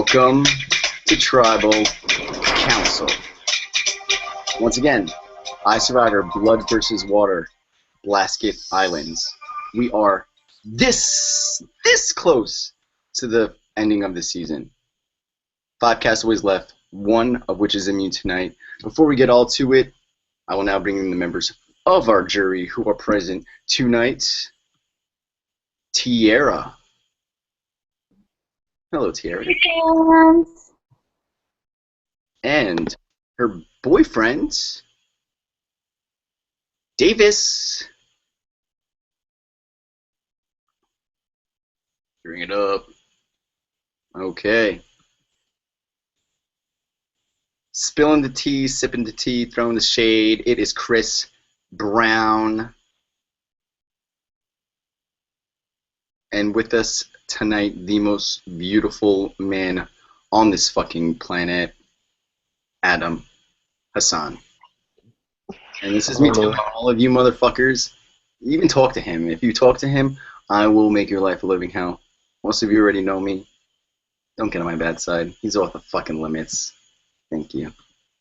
Welcome to Tribal Council. Once again, iSurv1vor, Blood versus Water, Blasket Islands. We are this close to the ending of the season. 5 castaways left, 1 of which is immune tonight. Before we get all to it, I will now bring in the members of our jury who are present tonight. Tiara. Hello, Tiara. Hey, And her boyfriend, Davis. Bring it up. Okay. Spilling the tea, sipping the tea, throwing the shade. It is Chris Brown. And with us tonight, the most beautiful man on this fucking planet, Adam Hassan. And this is me telling all of you motherfuckers, even talk to him. If you talk to him, I will make your life a living hell. Most of you already know me. Don't get on my bad side. He's off the fucking limits. Thank you.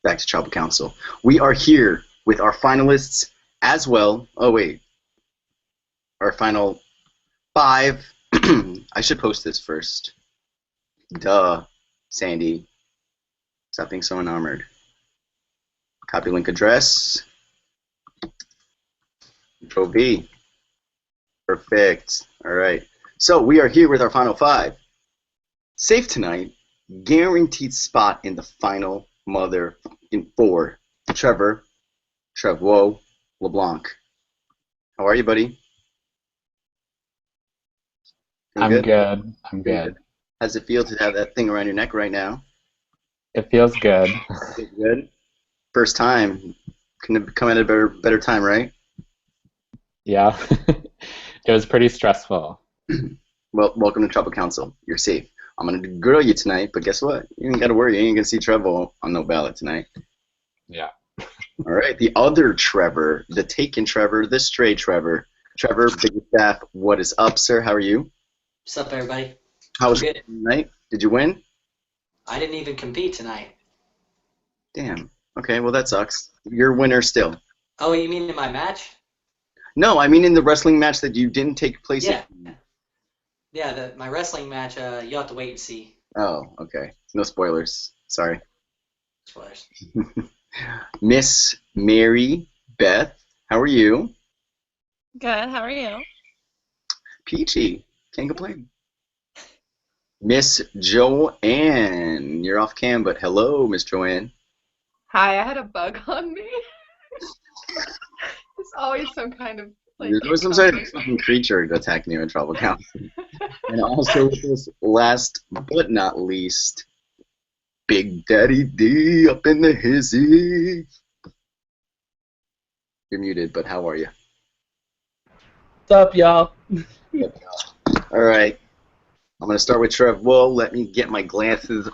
Back to Tribal Council. We are here with our finalists as well. Oh, wait. Our final 5. I should post this first. Duh, Sandy. Stop being so enamored. Copy link address. Control V. Perfect. All right. So we are here with our final 5. Safe tonight. Guaranteed spot in the final mother in 4. Trevo LeBlanc. How are you, buddy? I'm good. I'm good. How's it feel to have that thing around your neck right now? It feels good. Good. First time. Couldn't have come at a better time, right? Yeah. It was pretty stressful. Well, welcome to Tribal Council. You're safe. I'm going to grill you tonight, but guess what? You ain't got to worry. You ain't going to see Trevo on no ballot tonight. Yeah. All right. The other Trevor, the taken Trevor, the stray Trevor. Trevor, Big Staff, what is up, sir? How are you? What's up, everybody? How was Good. tonight? Did you win? I didn't even compete tonight. Damn. Okay, well, that sucks. You're winner still. Oh, you mean in my match? No, I mean in the wrestling match that you didn't take place Yeah. in. Yeah, my wrestling match, you'll have to wait and see. Oh, okay. No spoilers. Sorry. Spoilers. Miss Mary Beth, how are you? Good. How are you? Peachy. Can't complain. Miss Joanne. You're off cam, but hello, Miss Joanne. Hi, I had a bug on me. There's always some kind of like. There was some sort of fucking creature attacking you in Tribal Council. And also with this, last but not least, Big Daddy D up in the hizzy. You're muted, but how are you? What's up, y'all? All right. I'm going to start with Trev. Well, let me get my glasses,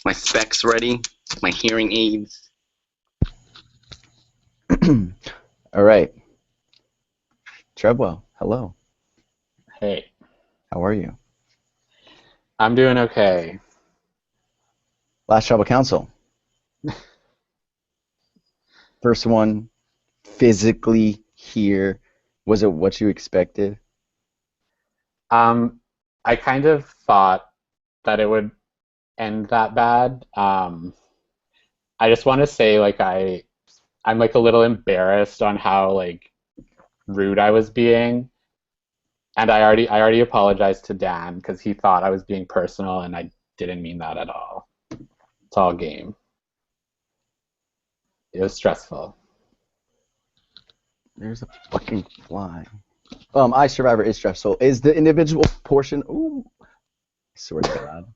my specs ready, my hearing aids. All right. Trevwell, hello. Hey. How are you? I'm doing okay. Last Tribal Council. First one, physically here. Was it what you expected? I kind of thought that it would end that bad. I just want to say, like, I'm like a little embarrassed on how like rude I was being, and I already apologized to Dan because he thought I was being personal, and I didn't mean that at all. It's all game. It was stressful. There's a fucking fly. iSurv1vor is stressful. Is the individual portion? Ooh, I swear to God.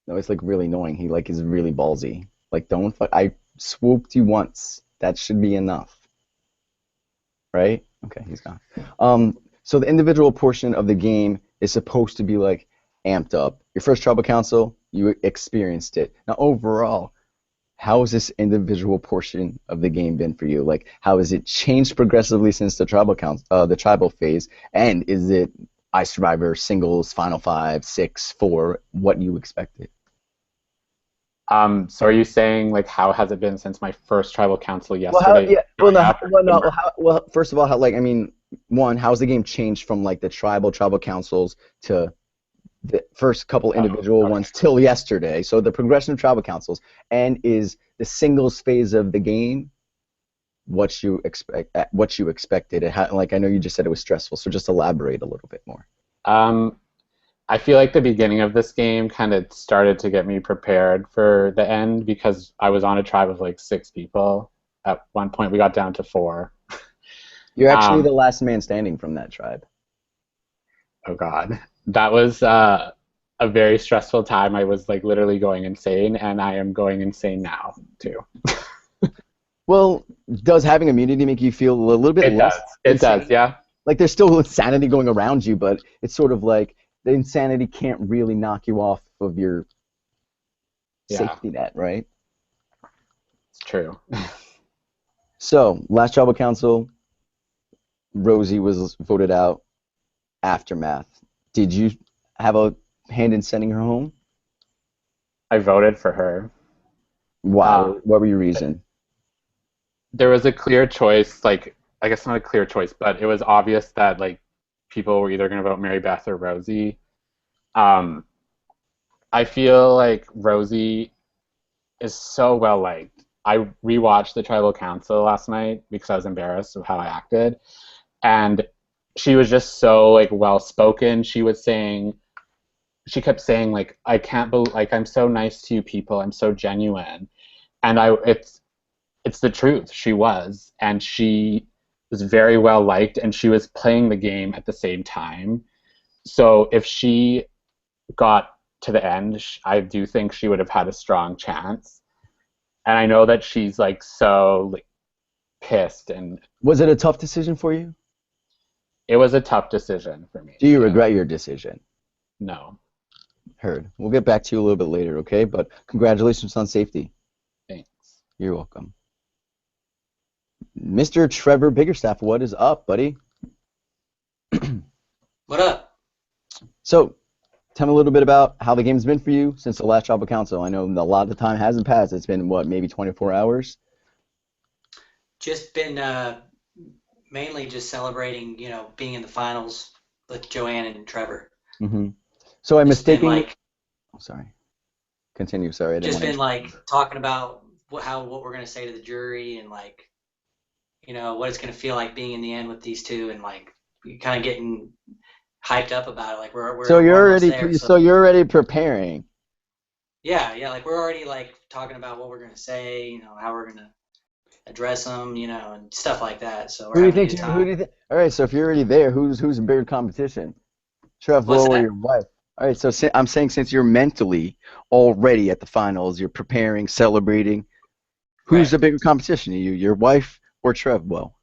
No, it's like really annoying. He like is really ballsy. Like don't fuck. I swooped you once. That should be enough. Right? Okay, he's gone. So the individual portion of the game is supposed to be like amped up. Your first Tribal Council, you experienced it. Now overall, how has this individual portion of the game been for you? Like, how has it changed progressively since the tribal phase? And is it iSurv1vor singles, Final 5, 6, 4, what you expected? So are you saying like how has it been since my first tribal council Well, how? yesterday Yeah. Well, growing no. up? Well, no. Well, first of all, how, like, I mean, one, how's the game changed from like the tribal councils to the first couple Oh, individual okay. ones till yesterday? So the progression of tribal councils, and is the singles phase of the game what you expected? Like, I know you just said it was stressful, so just elaborate a little bit more. Um, I feel like the beginning of this game kind of started to get me prepared for the end because I was on a tribe of like 6 people. At one point, we got down to 4. You're actually Um, the last man standing from that tribe. oh God, that was a very stressful time. I was like literally going insane, and I am going insane now too. Well, does having immunity make you feel a little bit It does. less It does. insane? Yeah. Like there's still insanity going around you, but it's sort of like the insanity can't really knock you off of your Yeah. safety net, right? It's true. So, last tribal council, Rosie was voted out. Aftermath. Did you have a hand in sending her home? I voted for her. Why? Uh, What were your reason? there was a clear choice, like I guess not a clear choice, but it was obvious that like people were either going to vote Mary Beth or Rosie. Um, I feel like Rosie is so well liked. I rewatched the Tribal Council last night because I was embarrassed of how I acted, and she was just so like well spoken. She kept saying like I can't believe like I'm so nice to you people. I'm so genuine, and it's the truth. She was, and she was very well liked, and she was playing the game at the same time. So if she got to the end, I do think she would have had a strong chance. And I know that she's like so like pissed, and Was it a tough decision for you? it was a tough decision for me. Do you Yeah. regret your decision? No, Heard. We'll get back to you a little bit later, okay? But congratulations on safety. thanks. You're welcome. Mr. Trevor Biggerstaff, what is up, buddy? What up? So, tell me a little bit about how the game's been for you since the last tribal council. I know a lot of the time hasn't passed. It's been, what, maybe 24 hours? Just been mainly just celebrating, being in the finals with Joanne and Trevor. Mm-hmm. So I Just been mistakenly... like, Oh, sorry. Continue. Sorry, I didn't just want been like talking about what we're gonna say to the jury and like, what it's gonna feel like being in the end with these two and like kind of getting hyped up about it. Like So we're you're almost already there. so you're already preparing. Yeah, like we're already like talking about what we're gonna say, how we're gonna address them, and stuff like that. So Who we're do you having a think? good Who do time. you think? All right. So if you're already there, who's in bigger competition? Trev What's Lowe or that? your wife? All right. So I'm saying since you're mentally already at the finals, you're preparing, celebrating. Who's Right. the bigger competition? Your wife or Trev Lowe?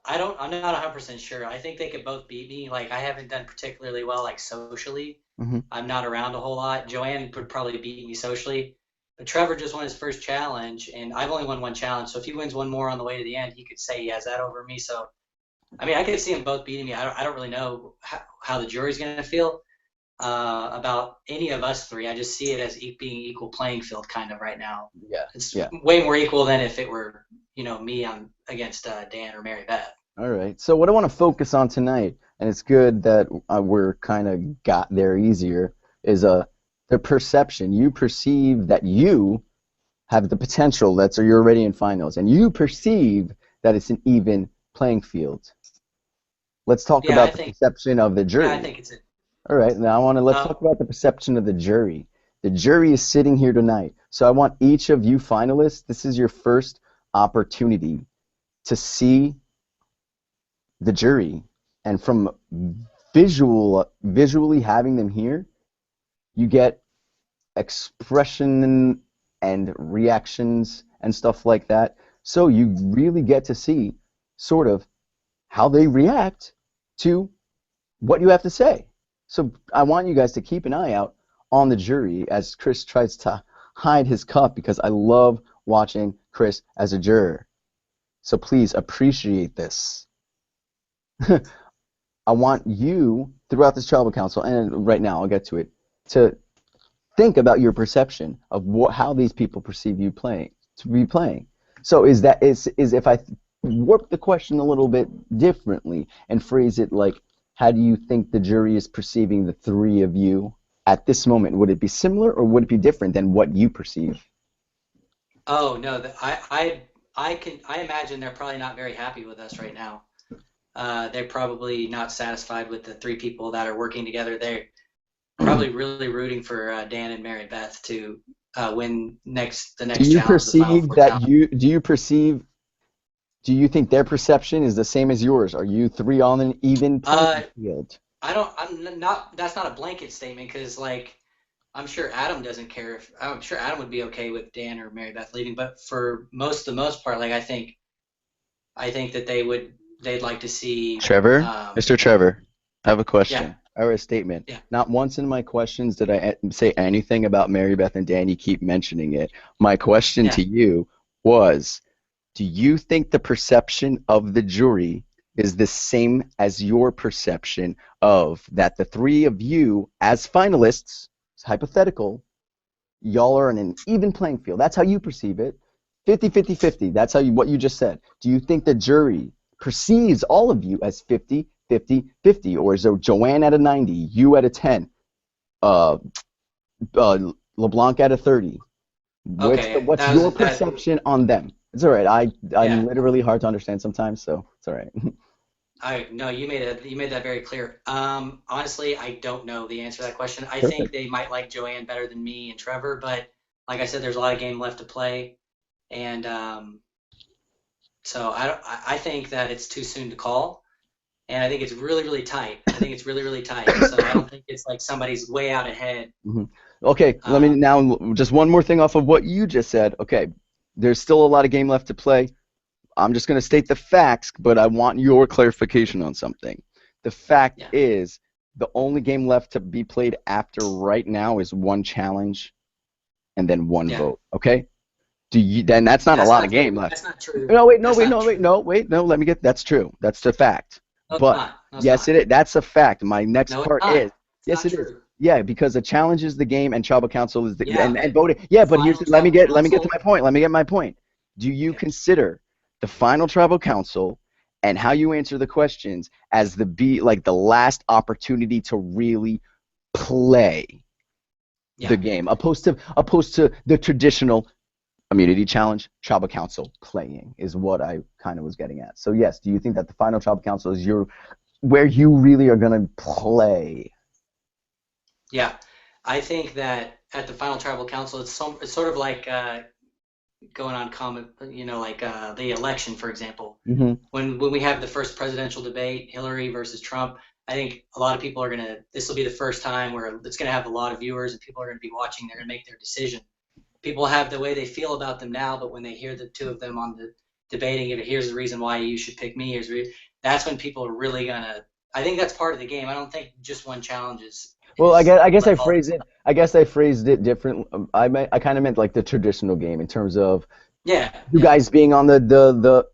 I'm not 100% sure. I think they could both beat me. Like, I haven't done particularly well, like, socially. Mm-hmm. I'm not around a whole lot. Joanne would probably beat me socially. But Trevor just won his first challenge, and I've only won one challenge. So if he wins one more on the way to the end, he could say he has that over me. So, I mean, I could see them both beating me. I don't really know how the jury's going to feel about any of us three. I just see it as being equal playing field kind of right now. Yeah. It's Yeah. way more equal than if it were, me against Dan or Mary Beth. All right. So what I want to focus on tonight, and it's good that we're kind of got there easier, is the perception. You perceive that you have the potential so you're already in finals, and you perceive that it's an even playing field. Let's talk Yeah, about the perception of the jury. Yeah, I think it's it. All right. Now let's talk about the perception of the jury. The jury is sitting here tonight, so I want each of you finalists. This is your first opportunity to see the jury, and from visually having them here, you get expression and reactions and stuff like that. So you really get to see sort of how they react to what you have to say. So I want you guys to keep an eye out on the jury as Chris tries to hide his cup, because I love watching Chris as a juror. So please appreciate this. I want you, throughout this tribal council, and right now I'll get to it, to think about your perception of how these people perceive you to be playing. So is if I warp the question a little bit differently and phrase it like, how do you think the jury is perceiving the three of you at this moment? Would it be similar or would it be different than what you perceive? Oh no, I imagine they're probably not very happy with us right now. They're probably not satisfied with the three people that are working together. They're probably really rooting for Dan and Mary Beth to win the next Do you challenge, the Final perceive Four that challenge. do you think their perception is the same as yours? Are you three on an even playing field? I'm not. That's not a blanket statement because like I'm sure Adam doesn't care if I'm sure Adam would be okay with Dan or Mary Beth leaving. But for the most part, like I think that they'd like to see Trevor, Mr. Trevor, I have a question yeah or a statement. yeah. Not once in my questions did I say anything about Mary Beth and Dan. You keep mentioning it. My question Yeah. to you was, do you think the perception of the jury is the same as your perception of that the three of you as finalists, it's hypothetical, y'all are in an even playing field. That's how you perceive it. 50-50-50. That's what you just said. Do you think the jury perceives all of you as 50-50-50? Or is there Joanne at a 90, you at a 10, uh, LeBlanc at a 30? Okay, What's that your was that. perception on them? It's all right. I'm Yeah. literally hard to understand sometimes, so it's all right. No, you made that very clear. Honestly, I don't know the answer to that question. I think Perfect. they might like Joanne better than me and Trevor, but like I said, there's a lot of game left to play, and so I think that it's too soon to call, and I think it's really really tight. I think it's really really tight. So I don't think it's like somebody's way out ahead. Mhm. Okay, let me Um, now just one more thing off of what you just said. Okay, there's still a lot of game left to play. I'm just going to state the facts, but I want your clarification on something. The fact yeah, is, the only game left to be played after right now is one challenge and then one yeah. vote. Okay? Then that's not a That's lot of not game true. left. That's not true. No, wait, no, That's wait, not no, wait, true. no, wait, no. Let me get. That's true. That's the fact. No, it's But not. No, it's yes, not. it is. That's a fact. My next No, it's part not. is It's yes, not it is. true. Yeah, because the challenge is the game and tribal council is the Yeah, and but voting. Yeah, the but here's final let tribal me get to council. my point. Let me get my point. Do you Okay. consider the final tribal council and how you answer the questions as like the last opportunity to really play the Yeah. game, opposed to the traditional immunity challenge, tribal council playing is what I kind of was getting at. So yes, do you think that the final tribal council is where you really are gonna play? Yeah, I think that at the final tribal council, it's sort of like going on common, like the election, for example. Mm-hmm. When we have the first presidential debate, Hillary versus Trump, I think a lot of people are gonna. This will be the first time where it's gonna have a lot of viewers and people are gonna be watching. They're gonna make their decision. People have the way they feel about them now, but when they hear the two of them on the debating it, here's the reason why you should pick me. That's when people are really gonna. I think that's part of the game. I don't think just one challenge Well, is I guess like all. I guess I phrased it different. I kind of meant like the traditional game in terms of Yeah, you yeah, guys being on the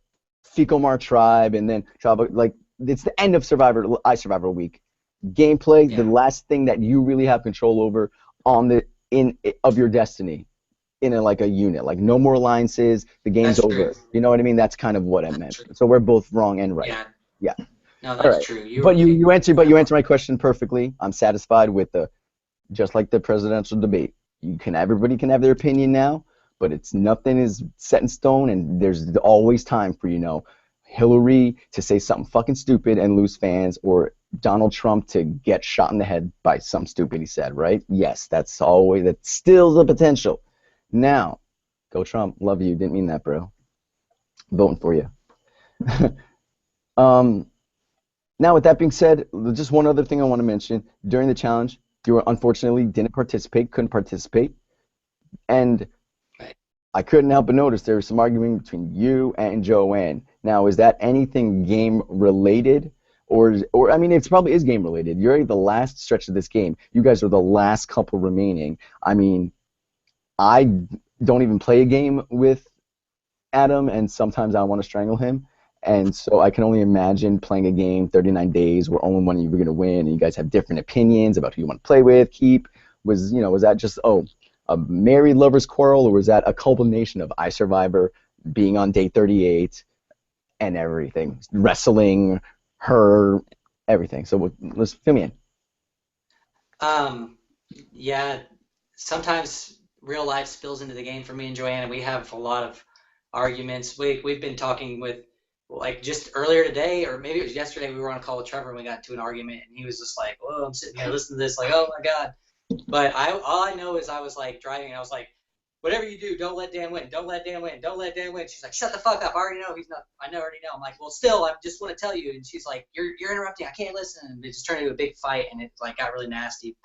Fecal Mar tribe and then tribal like it's the end of iSurvivor week. Gameplay, the yeah. last thing that you really have control over on the in of your destiny in like a unit. Like no more alliances, the game's That's true. over. You know what I mean? That's kind of what I That's meant. true. So we're both wrong and right. Yeah. Yeah. No, All that's right. true. You were But right. you I'm wrong. answer my question perfectly. I'm satisfied with the just like the presidential debate. Everybody can have their opinion now, but it's nothing is set in stone, and there's always time for Hillary to say something fucking stupid and lose fans, or Donald Trump to get shot in the head by something stupid he said. Right? Yes, that's still the potential. Now, go Trump. Love you. Didn't mean that, bro. Voting for you. um. Now, with that being said, just one other thing I want to mention. During the challenge, you unfortunately didn't participate, couldn't participate, and Right. I couldn't help but notice there was some arguing between you and Joanne. Now, is that anything game related? Or I mean, it probably is game related. You're the last stretch of this game. You guys are the last couple remaining. I mean, I don't even play a game with Adam, and sometimes I want to strangle him. And so I can only imagine playing a game 39 days where only one of you are going to win, and you guys have different opinions about who you want to play with, keep. Was that just a married lover's quarrel, or was that a culmination of iSurvivor, being on day 38, and everything, wrestling, her, everything? So let's fill me in. Yeah, sometimes real life spills into the game for me and Joanna. We have a lot of arguments. We've been talking with like just earlier today, or maybe it was yesterday. We were on a call with Trevor and we got into an argument, and he was just like, "Whoa, I'm sitting here listening to this, like, oh my God." But all I know is I was like driving, and I was like, "Whatever you do, don't let Dan win. Don't let Dan win. Don't let Dan win." She's like, "Shut the fuck up. I already know he's not. I know already know." I'm like, "Well, still, I just want to tell you." And she's like, "You're interrupting. I can't listen." And it just turned into a big fight, and it like got really nasty.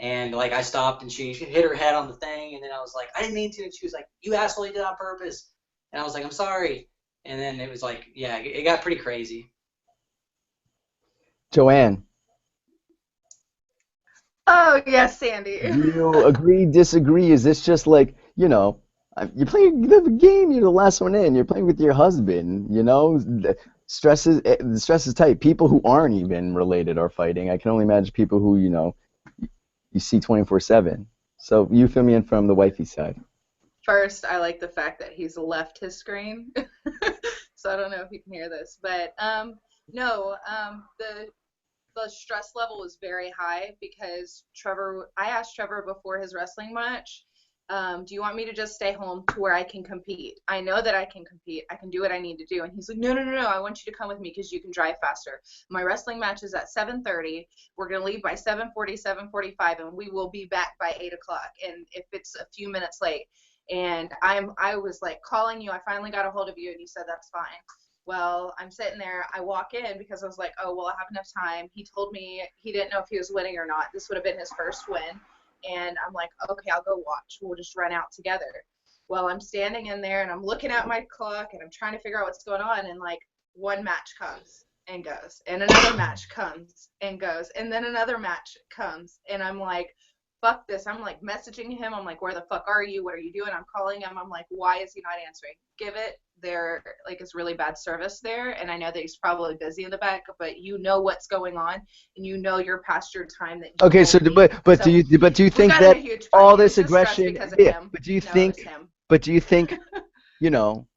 And like I stopped, and she hit her head on the thing, and then I was like, "I didn't mean to." And she was like, "You asshole, you did it on purpose." And I was like, "I'm sorry." And then it was like, yeah, it got pretty crazy. Joanne, Oh, yes, Sandy. do you agree, disagree? Is this just like, you're playing the game, you're the last one in, you're playing with your husband, the stress is tight. People who aren't even related are fighting. I can only imagine people who, you see 24/7. So you fill me in from the wifey side. First, I like the fact that he's left his screen, so I don't know if you can hear this, but no, the stress level was very high because I asked Trevor before his wrestling match, do you want me to just stay home to where I can compete? I know that I can compete. I can do what I need to do. And he's like, no, no, no, no. I want you to come with me because you can drive faster. My wrestling match is at 7:30. We're going to leave by 7:40, 7:45, and we will be back by 8 o'clock. And if it's a few minutes late, and I was like calling you. I finally got a hold of you, and you said that's fine. Well, I'm sitting there. I walk in because I was like, oh, well, I have enough time. He told me he didn't know if he was winning or not. This would have been his first win. And I'm like, okay, I'll go watch. We'll just run out together. Well, I'm standing in there, and I'm looking at my clock, and I'm trying to figure out what's going on. And, like, one match comes and goes, and another match comes and goes, and then another match comes. And I'm like, fuck this. I'm, like, messaging him. I'm like, where the fuck are you? What are you doing? I'm calling him. I'm like, why is he not answering? Give it. There like is really bad service there, and I know that he's probably busy in the back, but you know what's going on, and you know you're past your time that you Okay, so but so do you think that all this aggression, yeah, but do you think you know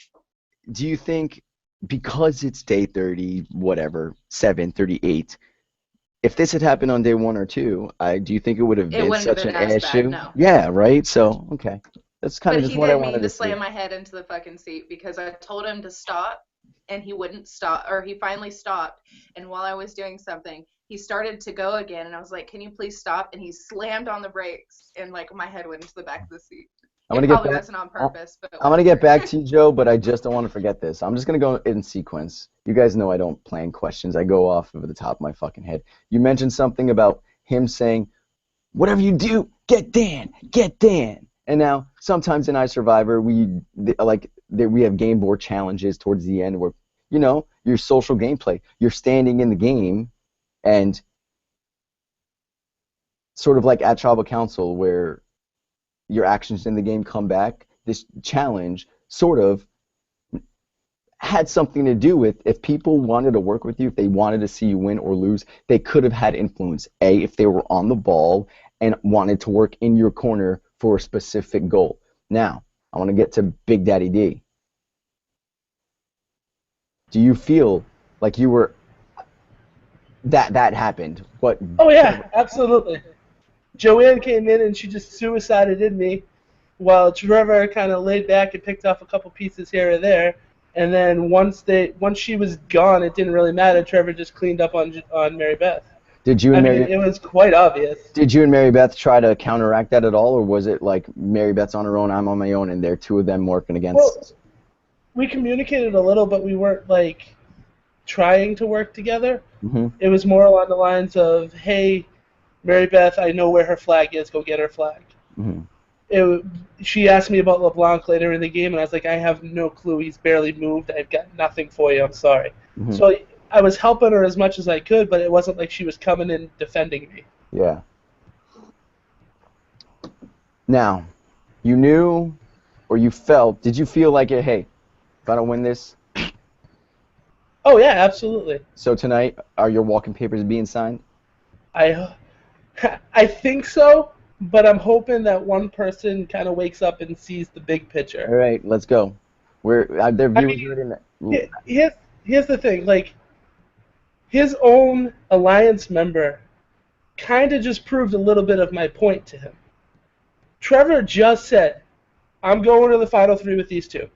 do you think because it's day 30 whatever 7:38, if this had happened on day 1 or 2, do you think it would have it been wouldn't have such been an as issue? bad, no. Yeah, right. So okay, that's kind But of just he what I didn't wanted mean to to see. slam my head into the fucking seat because I told him to stop, and he wouldn't stop, or he finally stopped. And while I was doing something, he started to go again, and I was like, "Can you please stop?" And he slammed on the brakes, and like my head went into the back of the seat. I'm It gonna get probably back. wasn't on purpose, but I'm gonna get back to you, Joe, but I just don't want to forget this. I'm just gonna go in sequence. You guys know I don't plan questions. I go off of the top of my fucking head. You mentioned something about him saying, "Whatever you do, get Dan, get Dan." And now sometimes in iSurvivor, we have game board challenges towards the end where your social gameplay. You're standing in the game and sort of like at Tribal Council where your actions in the game come back. This challenge sort of had something to do with if people wanted to work with you, if they wanted to see you win or lose, they could have had influence. If they were on the ball and wanted to work in your corner for a specific goal. Now, I want to get to Big Daddy D. Do you feel like you were that happened? What? Oh yeah, absolutely. Joanne came in and she just suicided in me, while Trevor kind of laid back and picked off a couple pieces here or there. And then once she was gone, it didn't really matter. Trevor just cleaned up on Mary Beth. Did you I and mean, Mary? it was quite obvious. Did you and Mary Beth try to counteract that at all, or was it like Mary Beth's on her own, I'm on my own, and they're two of them working against? Well, we communicated a little, but we weren't like trying to work together. Mm-hmm. It was more along the lines of, "Hey, Mary Beth, I know where her flag is. Go get her flag." Mm-hmm. She asked me about LeBlanc later in the game, and I was like, "I have no clue. He's barely moved. I've got nothing for you. I'm sorry." Mm-hmm. So I was helping her as much as I could, but it wasn't like she was coming in defending me. Yeah. Now, you knew, or you felt? Did you feel like, hey, if I don't win this? Oh yeah, absolutely. So tonight, are your walking papers being signed? I think so, but I'm hoping that one person kind of wakes up and sees the big All picture. right, let's go. Their I viewers mean, already here's the thing. Like, his own alliance member kind of just proved a little bit of my point to him. Trevor just said, I'm going to the final three with these two.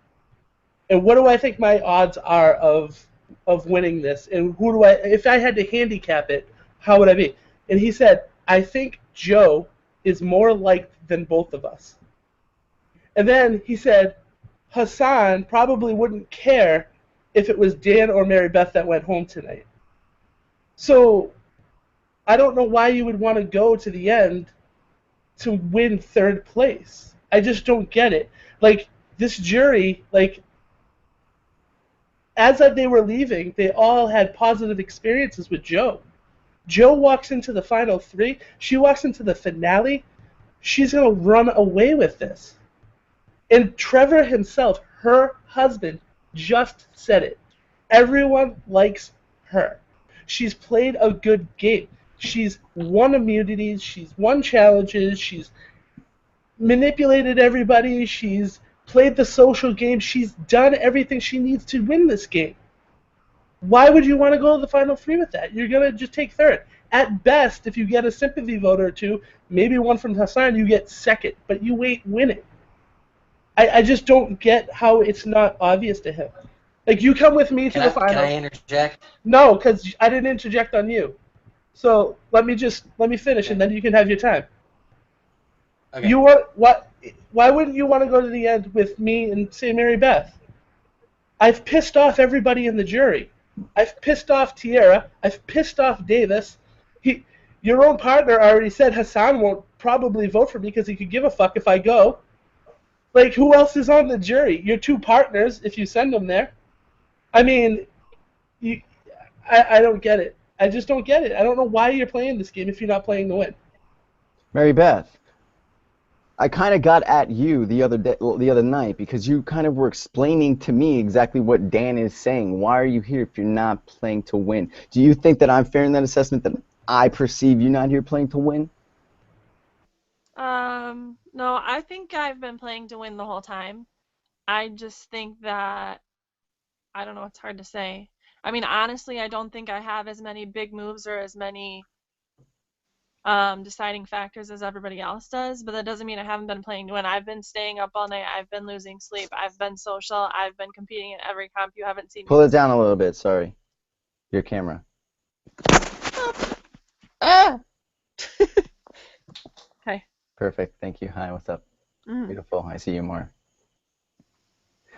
And what do I think my odds are of winning this? And who do I, if I had to handicap it, how would I be? And he said, I think Joe is more liked than both of us. And then he said, Hassan probably wouldn't care if it was Dan or Mary Beth that went home tonight. So I don't know why you would want to go to the end to win third place. I just don't get it. Like, this jury, like, as they were leaving, they all had positive experiences with Joe. Joe walks into the final three. She walks into the finale. She's going to run away with this. And Trevor himself, her husband, just said it. Everyone likes her. She's played a good game. She's won immunities. She's won challenges. She's manipulated everybody. She's played the social game. She's done everything she needs to win this game. Why would you want to go to the final three with that? You're going to just take third. At best, if you get a sympathy vote or two, maybe one from Hassan, you get second, but you ain't winning. I just don't get how it's not obvious to him. Like, you come with me to the final. Can I interject? No, because I didn't interject on you. So let me finish, and then you can have your time. Okay. You want what? Why wouldn't you want to go to the end with me and say Mary Beth? I've pissed off everybody in the jury. I've pissed off Tierra. I've pissed off Davis. Your own partner already said Hassan won't probably vote for me because he could give a fuck if I go. Like, who else is on the jury? Your two partners, if you send them there. I mean, I don't get it. I just don't get it. I don't know why you're playing this game if you're not playing to win. Mary Beth, I kind of got at you the other night because you kind of were explaining to me exactly what Dan is saying. Why are you here if you're not playing to win? Do you think that I'm fair in that assessment that I perceive you not here playing to win? No, I think I've been playing to win the whole time. I just think that, I don't know, it's hard to say. I mean, honestly, I don't think I have as many big moves or as many deciding factors as everybody else does, but that doesn't mean I haven't been playing to win. I've been staying up all night. I've been losing sleep. I've been social. I've been competing in every comp. You haven't seen me Pull it lose. down a little bit, sorry. Your camera. Ah! Okay. Perfect, thank you. Hi, what's up? Mm. Beautiful, I see you more.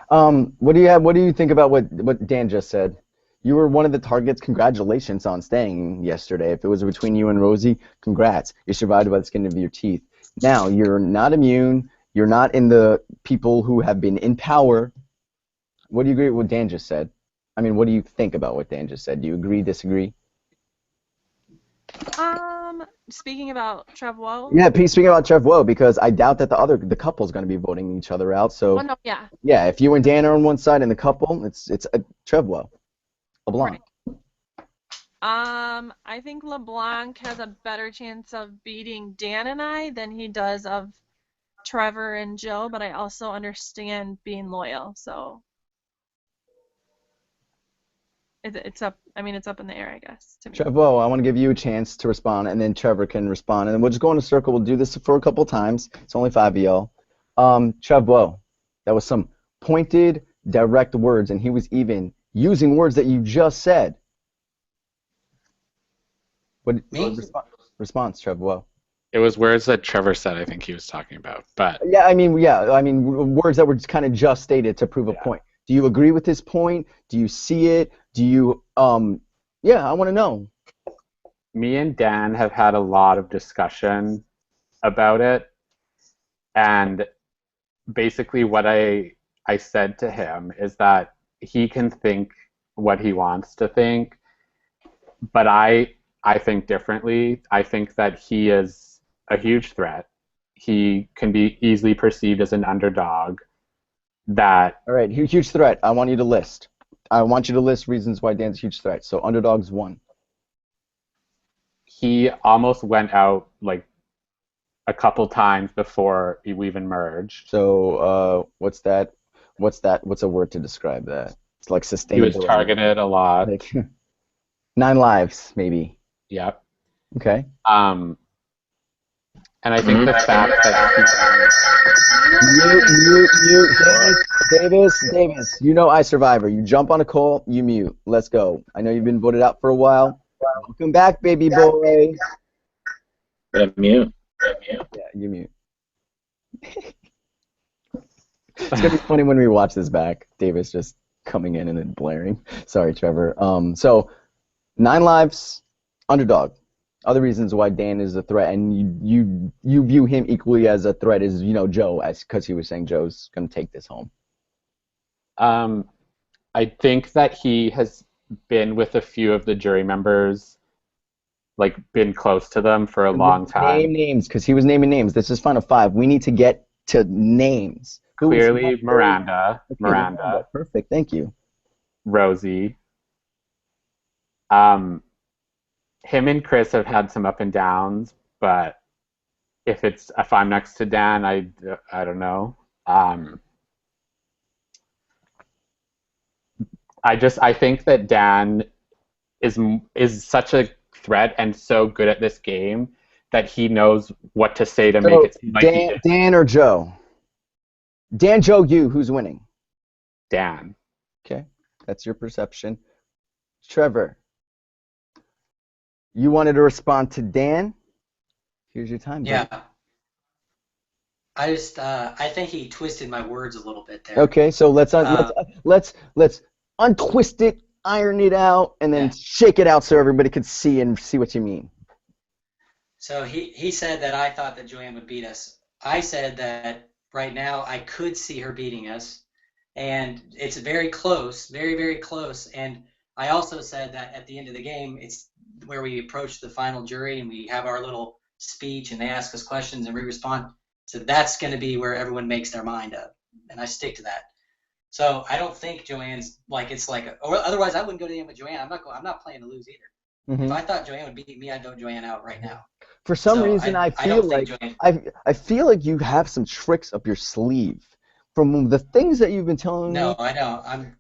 What do you think about what Dan just said? You were one of the targets. Congratulations on staying yesterday. If it was between you and Rosie, congrats. You survived by the skin of your teeth. Now, you're not immune. You're not in the people who have been in power. What do you agree with what Dan just said? I mean, what do you think about what Dan just said? Do you agree, disagree? Speaking about Trevois. Yeah, speaking about Trevois, because I doubt that the couple's going to be voting each other out. So, Oh no, yeah. yeah, if you and Dan are on one side and the couple, it's Trevois. LeBlanc. Right. I think LeBlanc has a better chance of beating Dan and I than he does of Trevor and Joe, but I also understand being loyal, so it's up. I mean, it's up in the air, I guess. To me. Trevois, I want to give you a chance to respond, and then Trevor can respond, and then we'll just go in a circle. We'll do this for a couple times. It's only 5 of y'all. Trevois, that was some pointed, direct words, and he was even using words that you just said. What response, Trevois? It was words that Trevor said I think he was talking about, but Yeah, I mean, words that were kind of just stated to prove a point. Do you agree with his point? Do you see it? Do you, yeah, I want to know. me and Dan have had a lot of discussion about it, and basically what I said to him is that he can think what he wants to think, but I think differently. I think that he is a huge threat. He can be easily perceived as an underdog. All right, huge threat. I want you to list. I want you to list reasons why Dan's a huge threat. So underdogs 1. He almost went out like a couple times before we even merged. So what's that? What's a word to describe that? It's like He was sustainability. targeted a lot. Like 9 lives, maybe. Yep. Okay. And I think the fact that Davis. You know iSurvivor. You jump on a call, you mute. Let's go. I know you've been voted out for a while. Welcome back, baby boy. Mute. Yeah, you mute. It's gonna be funny when we watch this back. Davis just coming in and then blaring. Sorry, Trevor. So 9 lives, underdog. Other reasons why Dan is a threat, and you view him equally as a threat as Joe, as because he was saying Joe's gonna take this home. I think that he has been with a few of the jury members, like been close to them for a long time. Name names, because he was naming names. This is Final Five. We need to get to names. Clearly, Miranda. Okay, Miranda. Perfect. Thank you. Rosie. Him and Chris have had some up and downs, but if I'm next to Dan, I don't know. I think that Dan is such a threat and so good at this game that he knows what to say to make it seem like Dan or Joe? Dan, Joe, you. Who's winning? Dan. Okay, that's your perception. Trevor, you wanted to respond to Dan? Here's your time. Yeah. Buddy. I think he twisted my words a little bit there. Okay, so let's untwist it, iron it out, and then shake it out so everybody could see what you mean. So he said that I thought that Joanne would beat us. I said that right now I could see her beating us, and it's very close, very, very close. And I also said that at the end of the game, it's where we approach the final jury and we have our little speech and they ask us questions and we respond. So that's going to be where everyone makes their mind up, and I stick to that. So I don't think Joanne's or otherwise I wouldn't go to the end with Joanne. I'm not playing to lose either. Mm-hmm. If I thought Joanne would beat me, I'd vote Joanne out right now. For some reason, I feel like you have some tricks up your sleeve from the things that you've been telling me. No, I don't.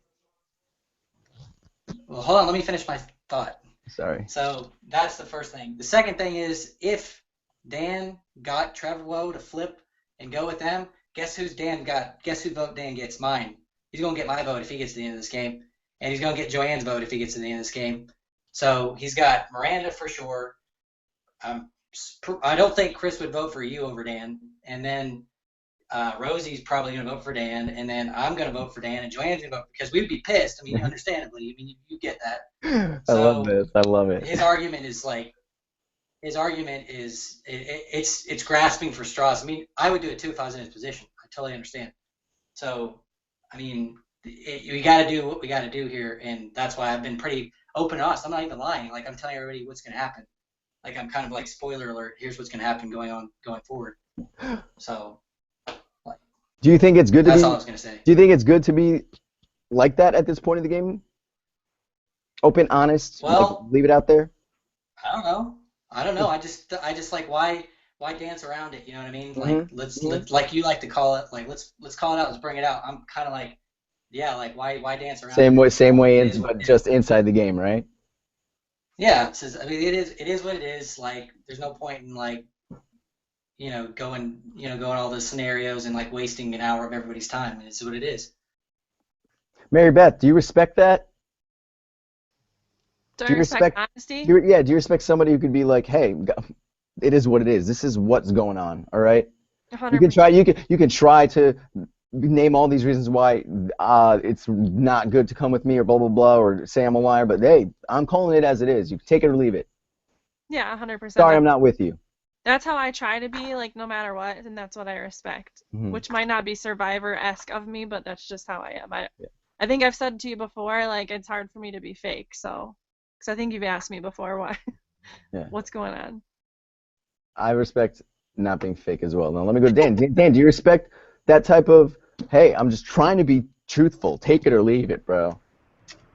Well, hold on. Let me finish my thought. Sorry. So that's the first thing. The second thing is if Dan got Trevor Woe to flip and go with them, guess who vote Dan gets? Mine. He's going to get my vote if he gets to the end of this game, and he's going to get Joanne's vote if he gets to the end of this game. So he's got Miranda for sure. I don't think Chris would vote for you over Dan, and then Rosie's probably going to vote for Dan, and then I'm going to vote for Dan, and Joanne's going to vote because we'd be pissed. I mean, understandably. I mean, you get that. I love this. I love it. His argument is it's grasping for straws. I mean, I would do it too if I was in his position. I totally understand. So, I mean, we got to do what we got to do here, and that's why I've been pretty open and honest. I'm not even lying. Like, I'm telling everybody what's going to happen. Like, I'm kind of like, spoiler alert, here's what's going to happen going forward. So, like, do you think it's good to that's all I was going to say. Do you think it's good to be like that at this point of the game? Open, honest, well, leave it out there? I don't know. I just like, why dance around it? You know what I mean? Like, let's like you like to call it, like, let's call it out, let's bring it out. I'm kind of like, yeah, like, why dance around it? Same way, but just inside the game, right? Yeah, I mean, it is what it is. Like, there's no point in like, going all the scenarios and like wasting an hour of everybody's time. It's what it is. Mary Beth, do you respect that? Do you respect honesty? Do you respect somebody who could be like, hey, it is what it is. This is what's going on. All right. 100%. You can try to name all these reasons why it's not good to come with me or blah blah blah or say I'm a liar, but hey, I'm calling it as it is. You can take it or leave it. Yeah, 100%. Sorry, I'm not with you. That's how I try to be, like, no matter what, and that's what I respect. Which might not be Survivor-esque of me, but that's just how I am. I think I've said to you before, like, it's hard for me to be fake, so, because I think you've asked me before what's going on. I respect not being fake as well. Now let me go to Dan. Dan, do you respect that type of, hey, I'm just trying to be truthful, take it or leave it, bro?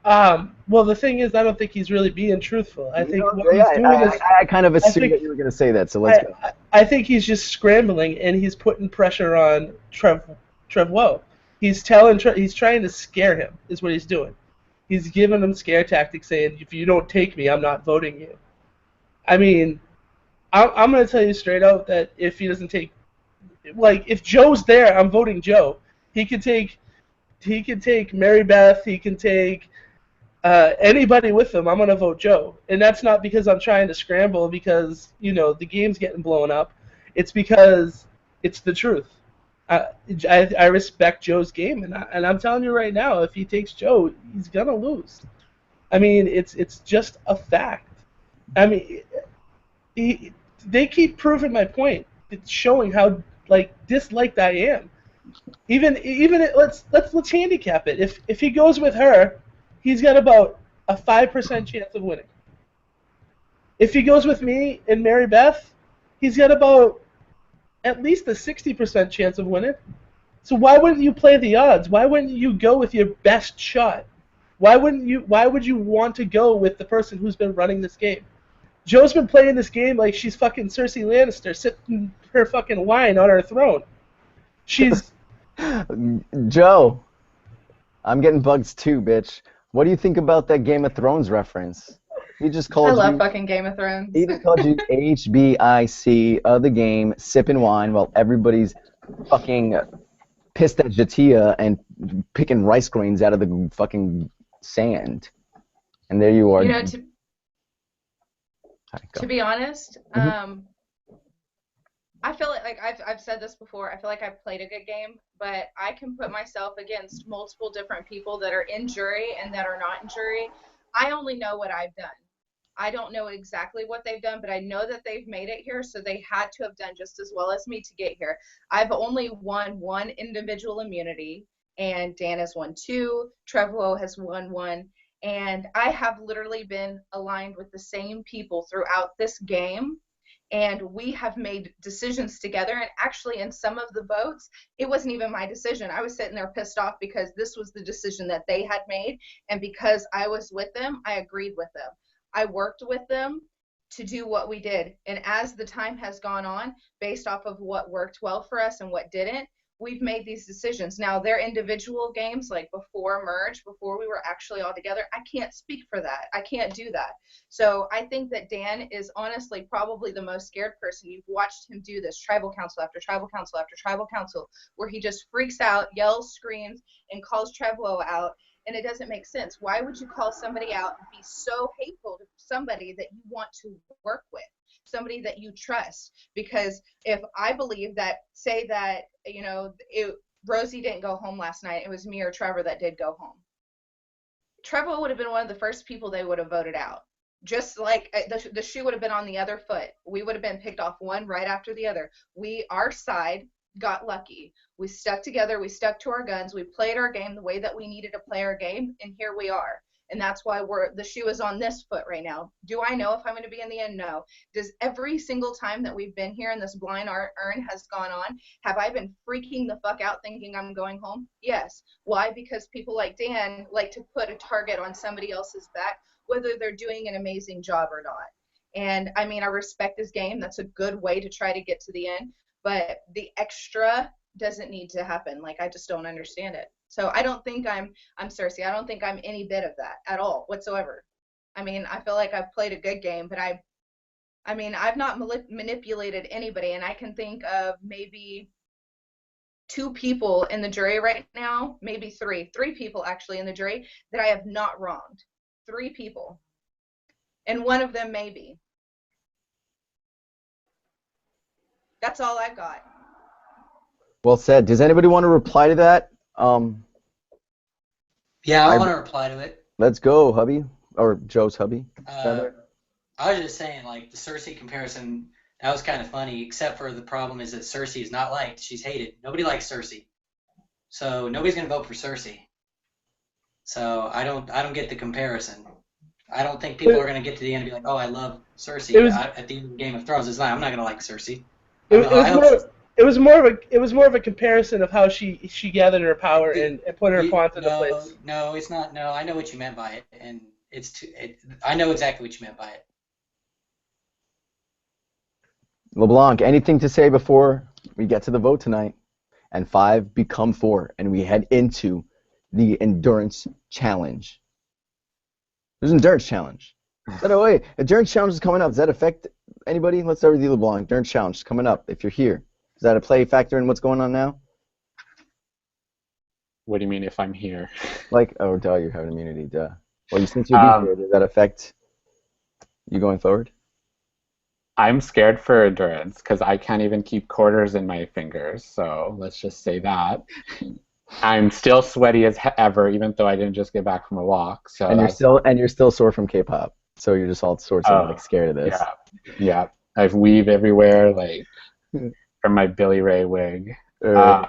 Well, the thing is, I don't think he's really being truthful. I think what Yeah, he's doing is, I kind of I assumed that think, you were going to say that, so let's go. I think he's just scrambling and he's putting pressure on Trev. He's trying to scare him, is what he's doing. He's giving him scare tactics, saying, if you don't take me, I'm not voting you. I mean, I'm going to tell you straight out that if he doesn't take, like, if Joe's there, I'm voting Joe. He can take Mary Beth. He can take anybody with him. I'm gonna vote Joe, and that's not because I'm trying to scramble because the game's getting blown up. It's because it's the truth. I, I respect Joe's game, and I'm telling you right now, if he takes Joe, he's gonna lose. I mean, it's just a fact. I mean, he, they keep proving my point. It's showing how disliked I am. Let's handicap it. If he goes with her, he's got about a 5% chance of winning. If he goes with me and Mary Beth, he's got about at least a 60% chance of winning. So why wouldn't you play the odds? Why wouldn't you go with your best shot? Why would you want to go with the person who's been running this game? Joe's been playing this game like she's fucking Cersei Lannister, sipping her fucking wine on her throne. She's Joe, I'm getting bugs too, bitch. What do you think about that Game of Thrones reference? He just I called love you. fucking Game of Thrones. He even called you HBIC of the game, sipping wine while everybody's fucking pissed at Jatia and picking rice grains out of the fucking sand. And there you are. You know, Alright, go. to be honest, Mhm. I feel like I've said this before. I feel like I've played a good game, but I can put myself against multiple different people that are in jury and that are not in jury. I only know what I've done. I don't know exactly what they've done, but I know that they've made it here, so they had to have done just as well as me to get here. I've only won one individual immunity, and Dan has won two. Trevo has won one, and I have literally been aligned with the same people throughout this game, and we have made decisions together. And actually, in some of the votes, it wasn't even my decision. I was sitting there pissed off because this was the decision that they had made, and because I was with them, I agreed with them. I worked with them to do what we did. And as the time has gone on, based off of what worked well for us and what didn't, we've made these decisions. Now, their individual games, like before merge, before we were actually all together, I can't speak for that. I can't do that. So I think that Dan is honestly probably the most scared person. You've watched him do this tribal council after tribal council after tribal council, where he just freaks out, yells, screams, and calls Trevo out. And it doesn't make sense. Why would you call somebody out and be so hateful to somebody that you want to work with, somebody that you trust? Because if I believe that, say that, Rosie didn't go home last night, it was me or Trevor that did go home. Trevor would have been one of the first people they would have voted out. Just like the shoe would have been on the other foot. We would have been picked off one right after the other. Our side got lucky. We stuck together. We stuck to our guns. We played our game the way that we needed to play our game, and here we are. And that's why the shoe is on this foot right now. Do I know if I'm going to be in the end? No. Does every single time that we've been here and this blind urn has gone on, have I been freaking the fuck out thinking I'm going home? Yes. Why? Because people like Dan like to put a target on somebody else's back, whether they're doing an amazing job or not. And I mean, I respect this game. That's a good way to try to get to the end. But the extra doesn't need to happen. Like, I just don't understand it. So I don't think I'm Cersei. I don't think I'm any bit of that at all whatsoever. I mean, I feel like I've played a good game, but I've not manipulated anybody, and I can think of maybe two people in the jury right now, maybe three people actually in the jury that I have not wronged. Three people. And one of them maybe. That's all I've got. Well said. Does anybody want to reply to that? Yeah, I want to reply to it. Let's go, hubby. Or Joe's hubby. I was just saying, like, the Cersei comparison, that was kind of funny, except for the problem is that Cersei is not liked. She's hated. Nobody likes Cersei. So nobody's going to vote for Cersei. So I don't get the comparison. I don't think people are going to get to the end and be like, oh, I love Cersei. At the end of Game of Thrones, I'm not going to like Cersei. it was more of a comparison of how she gathered her power and put her pawns into place. No, it's not. No, I know what you meant by it, and I know exactly what you meant by it. LeBlanc, anything to say before we get to the vote tonight? And 5 become 4, and we head into the endurance challenge. There's an endurance challenge. Endurance challenge is coming up. Does that affect anybody? Let's start with you, LeBlanc. Endurance challenge is coming up. If you're here, is that a play factor in what's going on now? What do you mean if I'm here? Like, oh, duh, you have an immunity, duh. Well, since you'll be here, does that affect you going forward? I'm scared for endurance because I can't even keep quarters in my fingers. So let's just say that. I'm still sweaty as ever, even though I didn't just get back from a walk. So and you're still sore from K-pop. So you're just all sorts of like scared of this. Yeah. I've weave everywhere, like from my Billy Ray wig. I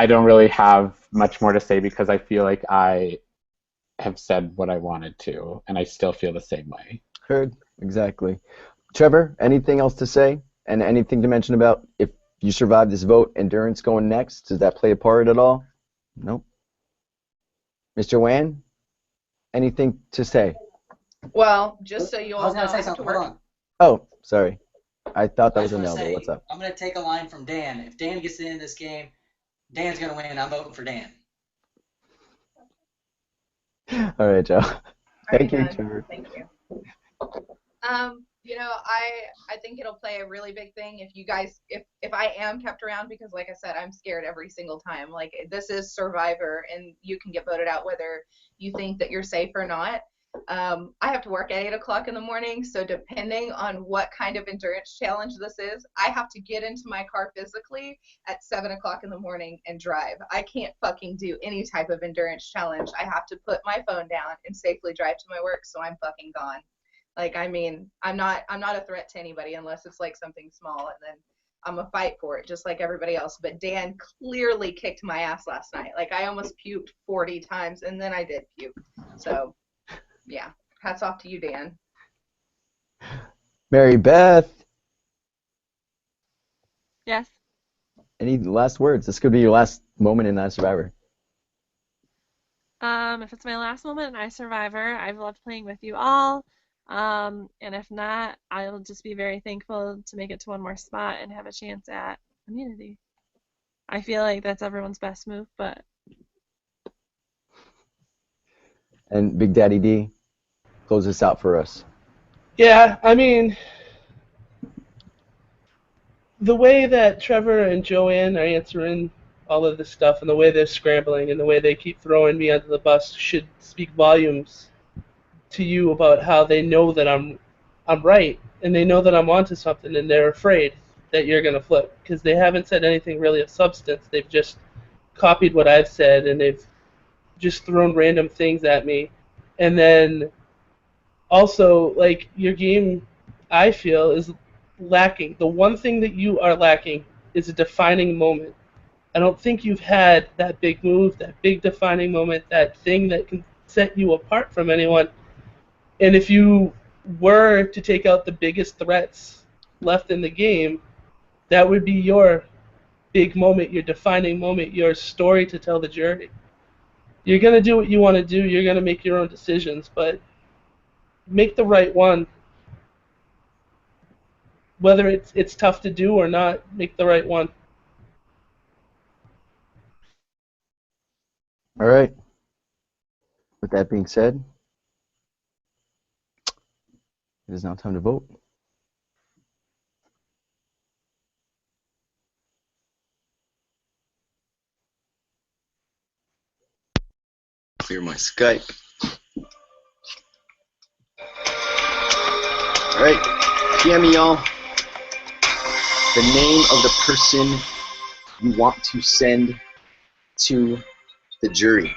don't really have much more to say because I feel like I have said what I wanted to, and I still feel the same way. Heard. Exactly. Trevor, anything else to say? And anything to mention about if you survive this vote, endurance going next? Does that play a part at all? Nope. Mr. Wan, anything to say? Well, just so you all know, I was gonna say something. Hold on. Oh, sorry. I thought that was a no, but what's up? I'm gonna take a line from Dan. If Dan gets to the end of this game, Dan's gonna win. I'm voting for Dan. All right, Joe. Thank you, Dan. Trevor. Thank you. I think it'll play a really big thing if you guys, if I am kept around, because like I said, I'm scared every single time. Like, this is Survivor, and you can get voted out whether you think that you're safe or not. I have to work at 8 o'clock in the morning, so depending on what kind of endurance challenge this is, I have to get into my car physically at 7 o'clock in the morning and drive. I can't fucking do any type of endurance challenge. I have to put my phone down and safely drive to my work, so I'm fucking gone. Like, I mean, I'm not a threat to anybody unless it's like something small, and then I'm a fight for it, just like everybody else. But Dan clearly kicked my ass last night. Like, I almost puked 40 times, and then I did puke. So, yeah, hats off to you, Dan. Mary Beth. Yes. Any last words? This could be your last moment in Survivor. If it's my last moment in iSurvivor, I've loved playing with you all. And if not, I'll just be very thankful to make it to one more spot and have a chance at immunity. I feel like that's everyone's best move, but. And Big Daddy D, close this out for us. Yeah, I mean, the way that Trevor and Joanne are answering all of this stuff, and the way they're scrambling, and the way they keep throwing me under the bus should speak volumes to you about how they know that I'm right, and they know that I'm onto something, and they're afraid that you're gonna flip because they haven't said anything really of substance. They've just copied what I've said, and they've just thrown random things at me, and then also, like, your game, I feel, is lacking. The one thing that you are lacking is a defining moment. I don't think you've had that big move, that big defining moment, that thing that can set you apart from anyone. And if you were to take out the biggest threats left in the game, that would be your big moment, your defining moment, your story to tell the jury. You're going to do what you want to do. You're going to make your own decisions, but make the right one. Whether it's tough to do or not, make the right one. All right. With that being said, it is now time to vote. Clear my Skype. All right, PM me y'all. The name of the person you want to send to the jury.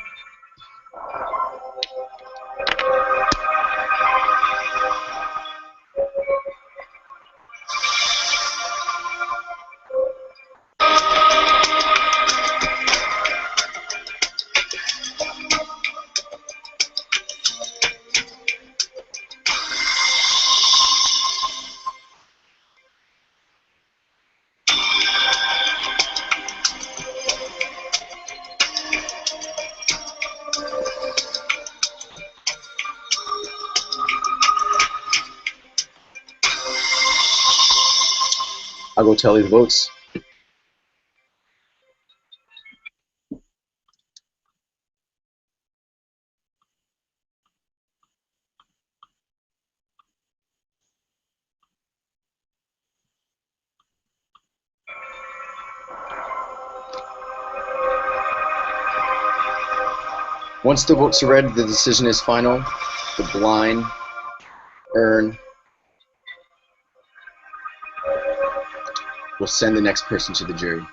I'll go tally the votes. Once the votes are read, the decision is final. The blind urn will send the next person to the jury.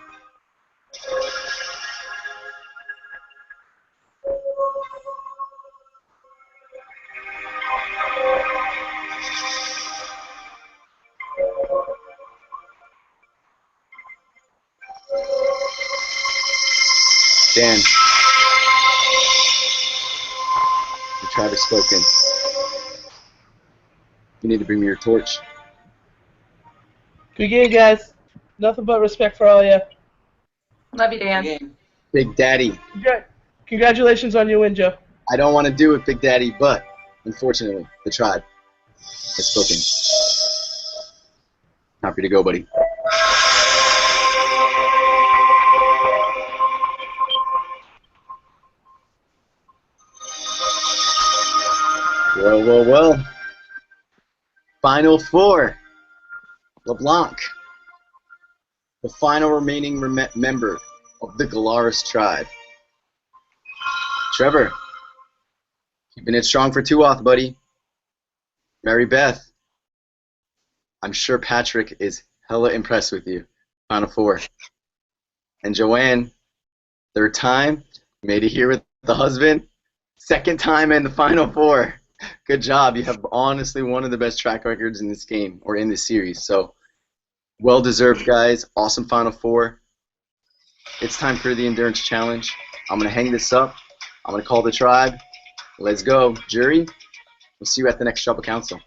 Dan, the tribe has spoken. You need to bring me your torch. Good game, guys. Nothing but respect for all of you. Love you, Good Dan. game. Big Daddy. Congratulations on your win, Joe. I don't want to do it, Big Daddy, but unfortunately, the tribe has spoken. Happy to go, buddy. Well. Final four. LeBlanc, the final remaining member of the Galaris tribe. Trevor, keeping it strong for 2-auth, buddy. Mary Beth, I'm sure Patrick is hella impressed with you. Final four. And Joanne, third time, made it here with the husband. Second time in the final four. Good job. You have honestly one of the best track records in this game, or in this series. So, well deserved, guys. Awesome final four. It's time for the endurance challenge. I'm going to hang this up. I'm going to call the tribe. Let's go. Jury, we'll see you at the next Trouble Council.